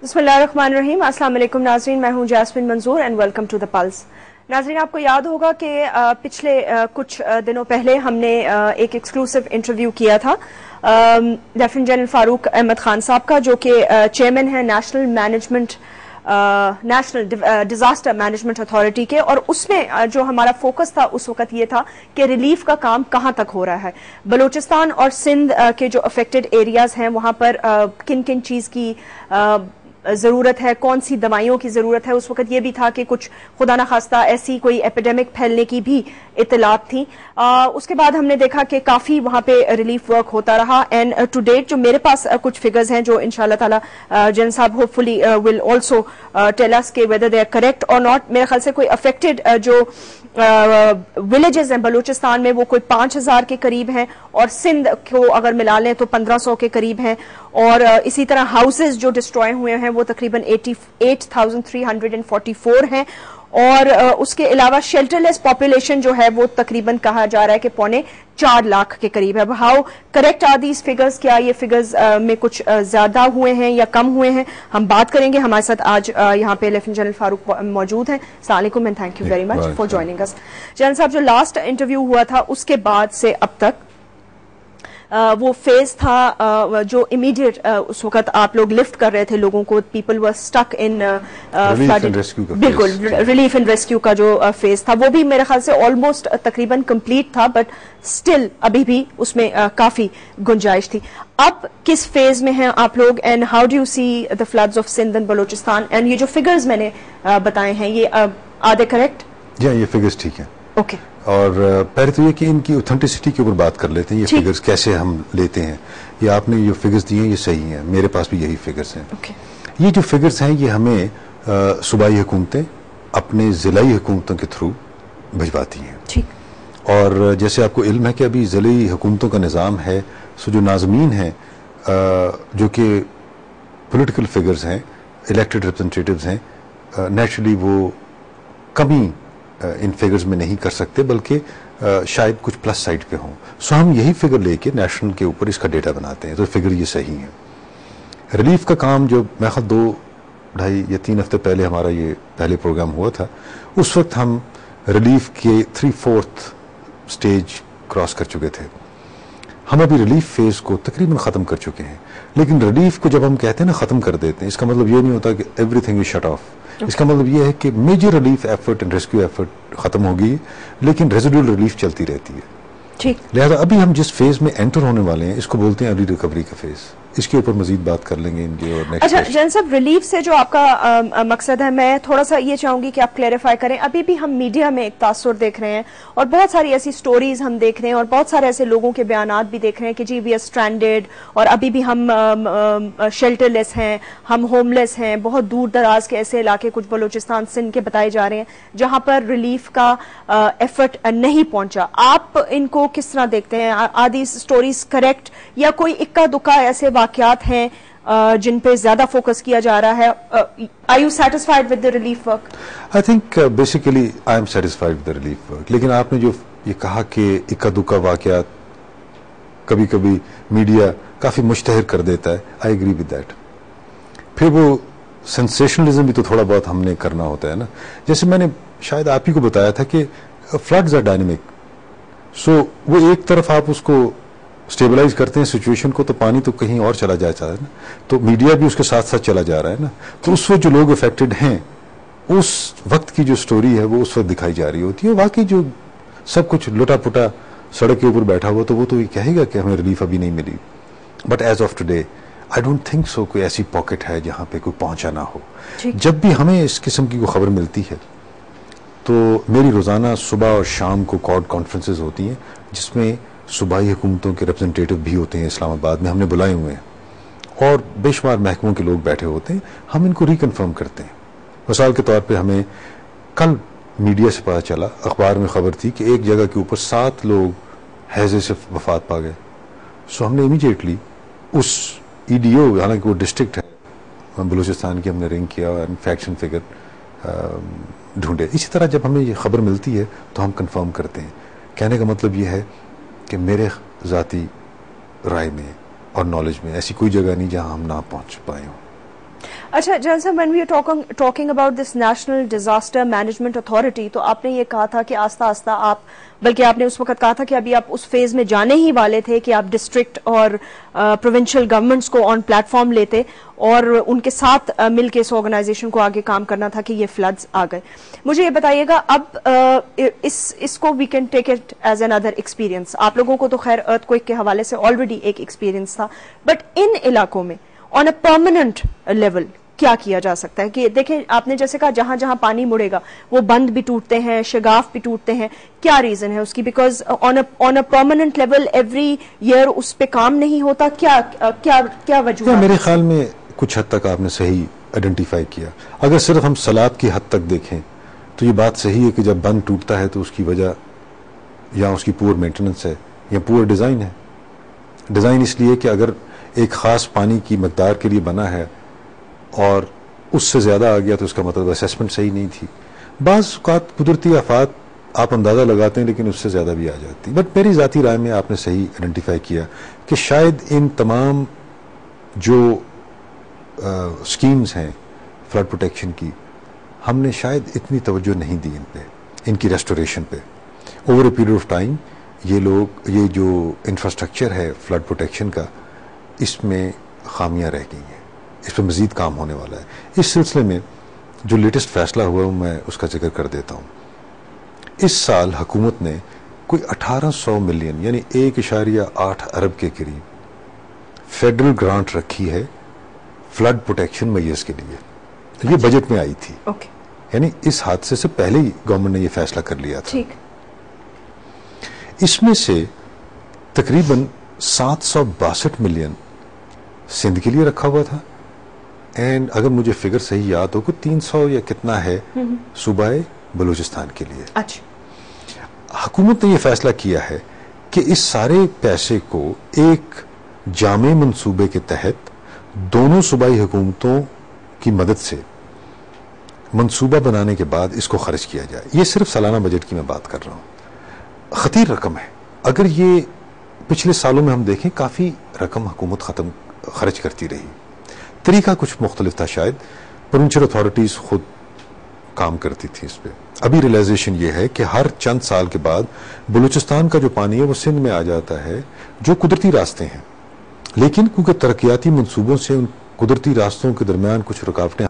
बिस्मिल्लाहिर्रहमानिर्रहीम। अस्सलाम वालेकुम नाज़रीन, मैं हूं Jasmeen Manzoor and welcome to the pulse. नाज़रीन, आपको याद होगा कि पिछले कुछ दिनों पहले हमने एक एक्सक्लूसिव इंटरव्यू किया था लेफ्टिनेंट जनरल फारूक अहमद खान साहब का, जो कि चेयरमैन है नेशनल डिजास्टर मैनेजमेंट अथॉरिटी के, और उसमें जो हमारा फोकस था उस वक्त ये था कि रिलीफ का काम कहाँ तक हो रहा है। बलूचिस्तान और सिंध के जो अफेक्टेड एरियाज हैं वहां पर किन किन चीज की जरूरत है, कौन सी दवाइयों की जरूरत है। उस वक्त ये भी था कि कुछ खुदा न खास्ता ऐसी कोई एपिडेमिक फैलने की भी इतलात थी। उसके बाद हमने देखा कि काफी वहां पे रिलीफ वर्क होता रहा एंड टू डेट जो मेरे पास कुछ फिगर्स हैं जो इंशाल्लाह ताला जनरल साहब hopefully will also tell us के वेदर दे आर करेक्ट और नॉट। मेरे ख्याल से कोई अफेक्टेड जो विलेजेस हैं बलूचिस्तान में वो कोई 5000 के करीब हैं, और सिंध को अगर मिला लें तो 1500 के करीब हैं, और इसी तरह हाउसेज जो डिस्ट्रॉय हुए हैं वो तकरीबन 88,344 हैं, और उसके अलावा शेल्टरलेस पॉपुलेशन जो है वो तकरीबन कहा जा रहा है कि 4.25 लाख के करीब है। How correct are these figures? क्या ये फिगर्स में कुछ ज्यादा हुए हैं या कम हुए हैं? हम बात करेंगे। हमारे साथ आज यहाँ पे लेफ्टिनेंट जनरल फारूक मौजूद हैं। अस्सलाम वालेकुम and thank you very much for joining us. General साहब, जो लास्ट इंटरव्यू हुआ था उसके बाद से अब तक वो फेज था जो इमीडिएट उस वक्त आप लोग लिफ्ट कर रहे थे लोगों को, पीपल वर स्टक इन बिल्कुल रिलीफ एंड रेस्क्यू का जो फेज था वो भी मेरे ख्याल से ऑलमोस्ट तकरीबन कंप्लीट था, बट स्टिल अभी भी उसमें काफी गुंजाइश थी। अब किस फेज में हैं आप लोग and how do you see the floods of Sindh and Balochistan? And ये जो फिगर्स मैंने बताए हैं ये आधे करेक्ट? ये फिगर्स ठीक है। ओके और पहले तो ये कि इनकी ऑथेंटिसिटी के ऊपर बात कर लेते हैं। ये फिगर्स कैसे हम लेते हैं, ये आपने जो फिगर्स दिए हैं ये सही हैं, मेरे पास भी यही फिगर्स हैं। ये जो फिगर्स हैं ये हमें सूबाई हुकूमतें अपने जिलाई हुकूमतों के थ्रू भिजवाती हैं। ठीक। और जैसे आपको इल्म है कि अभी जिलाई हुकूमतों का निज़ाम है, सो जो नाज़मीन हैं जो कि पॉलिटिकल फिगर्स हैं, इलेक्टेड रिप्रेजेंटेटिव्स हैं, नेचुरली वो कमी इन फिगर्स में नहीं कर सकते, बल्कि शायद कुछ प्लस साइड पे हों। सो हम यही फिगर लेके नेशनल के ऊपर इसका डेटा बनाते हैं, तो फिगर ये सही है। रिलीफ का काम जो मैं 2-2.5 या 3 हफ्ते पहले हमारा ये पहले प्रोग्राम हुआ था, उस वक्त हम रिलीफ के 3/4 स्टेज क्रॉस कर चुके थे। हम अभी रिलीफ फेज को तकरीबन ख़त्म कर चुके हैं। लेकिन रिलीफ को जब हम कहते हैं ना ख़त्म कर देते हैं, इसका मतलब ये नहीं होता कि एवरीथिंग इज शट ऑफ। इसका मतलब ये है कि major relief effort and rescue effort खत्म हो गई, लेकिन रेजिडुअल रिलीफ चलती रहती है। ठीक। लिहाजा अभी हम जिस फेज में एंटर होने वाले हैं इसको बोलते हैं अर्ली रिकवरी का फेज। इसके ऊपर मजीद बात कर लेंगे इनकी। और नेक्स्ट अच्छा जनरल साहब, रिलीफ से जो आपका मकसद है, मैं थोड़ा सा ये चाहूंगी कि आप क्लैरिफाई करें। अभी भी हम मीडिया में एक तासुर देख रहे हैं और बहुत सारी ऐसी स्टोरीज हम देख रहे हैं और बहुत सारे ऐसे लोगों के बयानात भी देख रहे हैं कि जी वी आर स्ट्रैंडेड और अभी भी हम शेल्टरलेस हैं, हम होमलेस हैं। बहुत दूर दराज के ऐसे इलाके कुछ बलूचिस्तान सिंध के बताए जा रहे हैं जहां पर रिलीफ का एफर्ट नहीं पहुंचा। आप इनको किस तरह देखते हैं? आदि स्टोरीज करेक्ट या कोई इक्का दुक्का ऐसे वाकयात हैं जिन पे ज्यादा फोकस किया जा रहा है? Are you satisfied with the relief work? I think basically I am satisfied with the relief work. लेकिन आपने जो ये कहा कि इक्का दुक्का वाकयात कभी कभी मीडिया काफी मुश्तहर कर देता है, आई एग्री विद दैट। फिर वो सेंसेशनलिज्म भी तो थोड़ा बहुत हमने करना होता है ना। जैसे मैंने शायद आप ही को बताया था कि फ्लड्स आर डायनेमिक। सो वो एक तरफ आप उसको स्टेबलाइज करते हैं सिचुएशन को, तो पानी तो कहीं और चला जाता है ना, तो मीडिया भी उसके साथ साथ चला जा रहा है ना। तो उस वक्त जो लोग अफेक्टेड हैं उस वक्त की जो स्टोरी है वो उस वक्त दिखाई जा रही होती है। वाकई जो सब कुछ लुटा पुटा सड़क के ऊपर बैठा हुआ तो वो तो ये कहेगा कि हमें रिलीफ अभी नहीं मिली। But as of today I don't think so कोई ऐसी पॉकेट है जहां पे कोई पहुंचा ना हो। जब भी हमें इस किस्म की कोई खबर मिलती है तो मेरी रोजाना सुबह और शाम को कॉर्ड कॉन्फ्रेंसेज होती हैं जिसमें सूबाई हुकूमतों के रिप्रेजेंटेटिव भी होते हैं। इस्लामाबाद में हमने बुलाए हुए हैं और बेशुमार महकमों के लोग बैठे होते हैं। हम इनको रिकन्फर्म करते हैं। मिसाल के तौर पे हमें कल मीडिया से पता चला, अखबार में खबर थी कि एक जगह के ऊपर 7 लोग हैजे से वफात पा गए। सो हमने इमीडिएटली उस EDO, हालांकि वो डिस्ट्रिक्ट है बलूचिस्तान की, हमने रिंग किया और इन्फेक्शन फिगर ढूंढे। इसी तरह जब हमें ये खबर मिलती है तो हम कंफर्म करते हैं। कहने का मतलब ये है कि मेरे ज़ाती राय में और नॉलेज में ऐसी कोई जगह नहीं जहां हम ना पहुंच पाए हों। اچھا جان صاحب, when we are talking about this National Disaster Management Authority, تو آپ نے یہ کہا تھا کہ آہستہ آہستہ آپ, بلکہ آپ نے اس وقت کہا تھا کہ ابھی آپ اس فیز میں جانے ہی والے تھے کہ آپ ڈسٹرکٹ اور پروونشل گورنمنٹس کو آن پلیٹ فارم لیتے اور ان کے ساتھ مل کے اس آرگنائزیشن کو آگے کام کرنا تھا کہ یہ فلڈز آ گئے. مجھے یہ بتائیے گا, اب اس کو we can take it as another experience. آپ لوگوں کو تو خیر ارتھ کوئک کے حوالے سے آلریڈی ایک ایکسپیرینس تھا, بٹ ان علاقوں میں آن اے پرماننٹ لیول کیا کیا جا سکتا ہے؟ کہ دیکھیں آپ نے جیسے کہا جہاں جہاں پانی مڑے گا وہ بند بھی ٹوٹتے ہیں, شگاف بھی ٹوٹتے ہیں, کیا ریزن ہے اس کی؟ Because on a permanent level every year اس پہ کام نہیں ہوتا, کیا وجہ؟ میرے خیال میں کچھ حد تک آپ نے صحیح آئیڈینٹیفائی کیا. اگر صرف ہم سیلاب کی حد تک دیکھیں تو یہ بات صحیح ہے کہ جب بند ٹوٹتا ہے تو اس کی وجہ یا اس کی پور مینٹیننس ہے یا پور ڈیزائن ہے. ڈیزائن اس لیے کہ اگر ایک خاص پانی کی مقدار کے لیے بنا ہے اور اس سے زیادہ آ گیا تو اس کا مطلب اسیسمنٹ صحیح نہیں تھی. بعض اوقات قدرتی آفات آپ اندازہ لگاتے ہیں لیکن اس سے زیادہ بھی آ جاتی. بٹ میری ذاتی رائے میں آپ نے صحیح آئیڈینٹیفائی کیا کہ شاید ان تمام جو اسکیمز ہیں فلڈ پروٹیکشن کی, ہم نے شاید اتنی توجہ نہیں دی ان پہ, ان کی ریسٹوریشن پہ. Over a period of time یہ جو انفراسٹرکچر ہے فلڈ پروٹیکشن کا, اس میں خامیاں رہ گئی ہیں, اس پہ مزید کام ہونے والا ہے. اس سلسلے میں جو لیٹسٹ فیصلہ ہوا میں اس کا ذکر کر دیتا ہوں. اس سال حکومت نے کوئی 1800 ملین یعنی 1.8 ارب کے قریب فیڈرل گرانٹ رکھی ہے فلڈ پروٹیکشن میئرز کے لیے. یہ بجٹ میں آئی تھی, یعنی اس حادثے سے پہلے ہی گورنمنٹ نے یہ فیصلہ کر لیا تھا. اس میں سے تقریباً 762 ملین سندھ کے لیے رکھا ہوا تھا, اینڈ اگر مجھے فگر صحیح یاد ہو کہ 300 یا کتنا ہے صوبہ بلوچستان کے لیے. حکومت نے یہ فیصلہ کیا ہے کہ اس سارے پیسے کو ایک جامع منصوبے کے تحت دونوں صوبائی حکومتوں کی مدد سے منصوبہ بنانے کے بعد اس کو خرچ کیا جائے. یہ صرف سالانہ بجٹ کی میں بات کر رہا ہوں. خطیر رقم ہے. اگر یہ پچھلے سالوں میں ہم دیکھیں کافی رقم حکومت خرچ کرتی رہی. طریقہ کچھ مختلف تھا شاید, پروونشل اتھارٹیز خود کام کرتی تھی اس پہ. ابھی ریلائزیشن یہ ہے کہ ہر چند سال کے بعد بلوچستان کا جو پانی ہے وہ سندھ میں آ جاتا ہے, جو قدرتی راستے ہیں, لیکن کیونکہ ترقیاتی منصوبوں سے ان قدرتی راستوں کے درمیان کچھ رکاوٹیں